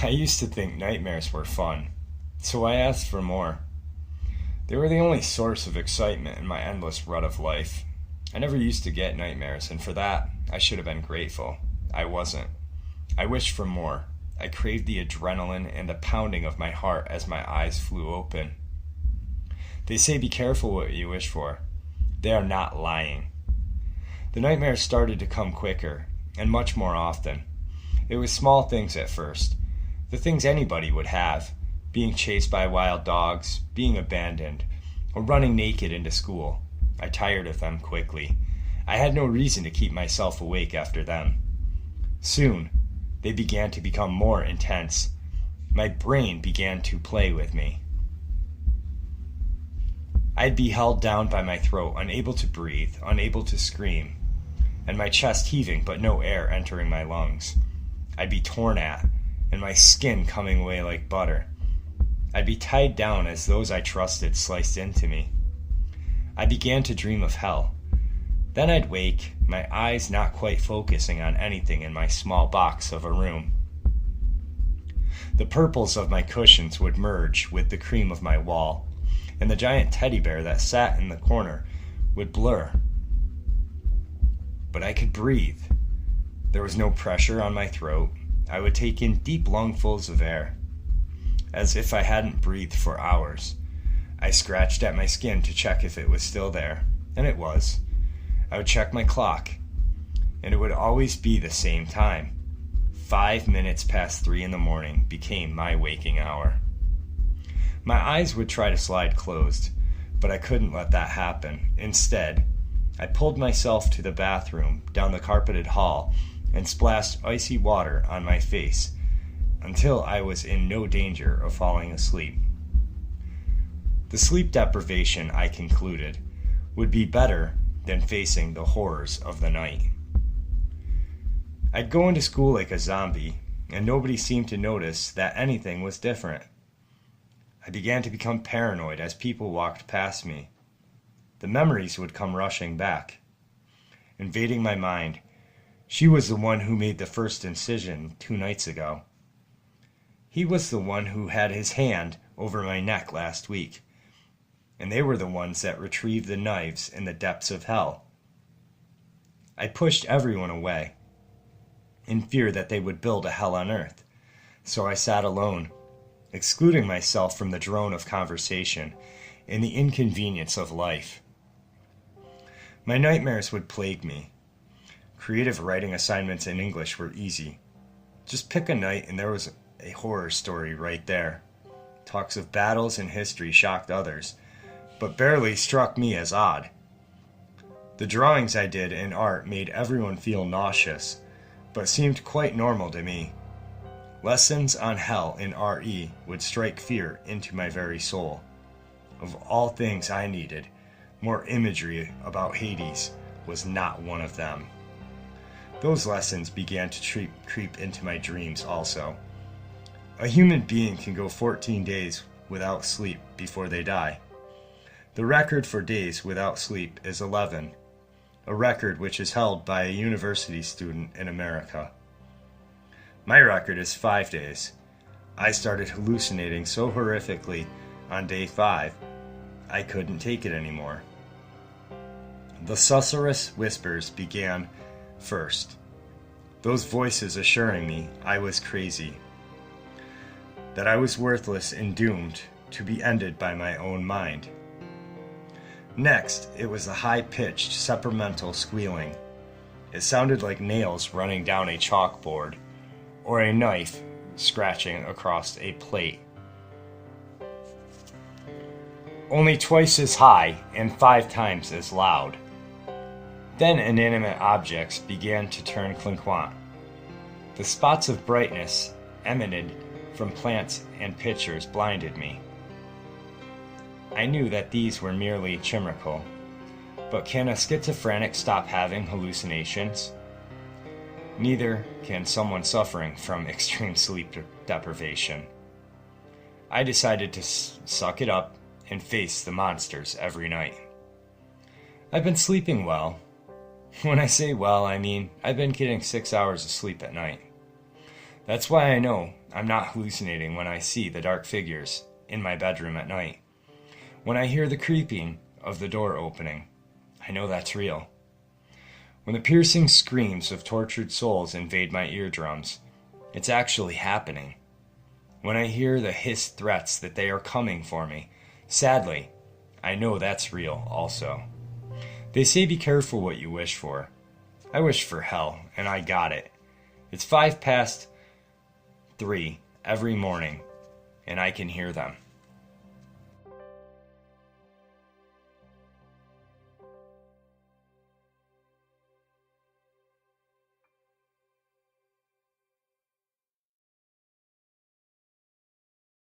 I used to think nightmares were fun, so I asked for more. They were the only source of excitement in my endless rut of life. I never used to get nightmares, and for that, I should have been grateful. I wasn't. I wished for more. I craved the adrenaline and the pounding of my heart as my eyes flew open. They say be careful what you wish for. They are not lying. The nightmares started to come quicker, and much more often. It was small things at first. The things anybody would have. Being chased by wild dogs, being abandoned, or running naked into school. I tired of them quickly. I had no reason to keep myself awake after them. Soon, they began to become more intense. My brain began to play with me. I'd be held down by my throat, unable to breathe, unable to scream, and my chest heaving but no air entering my lungs. I'd be torn at, and my skin coming away like butter. I'd be tied down as those I trusted sliced into me. I began to dream of hell. Then I'd wake, my eyes not quite focusing on anything in my small box of a room. The purples of my cushions would merge with the cream of my wall, and the giant teddy bear that sat in the corner would blur. But I could breathe. There was no pressure on my throat. I would take in deep lungfuls of air, as if I hadn't breathed for hours. I scratched at my skin to check if it was still there, and it was. I would check my clock, and it would always be the same time. 5 minutes past 3 in the morning became my waking hour. My eyes would try to slide closed, but I couldn't let that happen. Instead, I pulled myself to the bathroom down the carpeted hall and splashed icy water on my face until I was in no danger of falling asleep. The sleep deprivation, I concluded, would be better than facing the horrors of the night. I'd go into school like a zombie, and nobody seemed to notice that anything was different. I began to become paranoid as people walked past me. The memories would come rushing back, invading my mind. She was the one who made the first incision 2 nights ago. He was the one who had his hand over my neck last week, and they were the ones that retrieved the knives in the depths of hell. I pushed everyone away, in fear that they would build a hell on earth, so I sat alone, excluding myself from the drone of conversation and the inconvenience of life. My nightmares would plague me. Creative writing assignments in English were easy. Just pick a night and there was a horror story right there. Talks of battles and history shocked others, but barely struck me as odd. The drawings I did in art made everyone feel nauseous, but seemed quite normal to me. Lessons on hell in RE would strike fear into my very soul. Of all things I needed, more imagery about Hades was not one of them. Those lessons began to creep into my dreams also. A human being can go 14 days without sleep before they die. The record for days without sleep is 11, a record which is held by a university student in America. My record is 5 days. I started hallucinating so horrifically on day 5, I couldn't take it anymore. The susurrus whispers began first, those voices assuring me I was crazy, that I was worthless and doomed to be ended by my own mind. Next, it was the high-pitched, sepulchral squealing. It sounded like nails running down a chalkboard, or a knife scratching across a plate. Only twice as high and 5 times as loud. Then inanimate objects began to turn clinquant. The spots of brightness emanated from plants and pictures blinded me. I knew that these were merely chimerical, but can a schizophrenic stop having hallucinations? Neither can someone suffering from extreme sleep deprivation. I decided to suck it up and face the monsters every night. I've been sleeping well. When I say well, I mean I've been getting 6 hours of sleep at night. That's why I know I'm not hallucinating when I see the dark figures in my bedroom at night. When I hear the creaking of the door opening, I know that's real. When the piercing screams of tortured souls invade my eardrums, it's actually happening. When I hear the hissed threats that they are coming for me, sadly, I know that's real also. They say be careful what you wish for. I wished for hell, and I got it. It's 3:05 every morning, and I can hear them.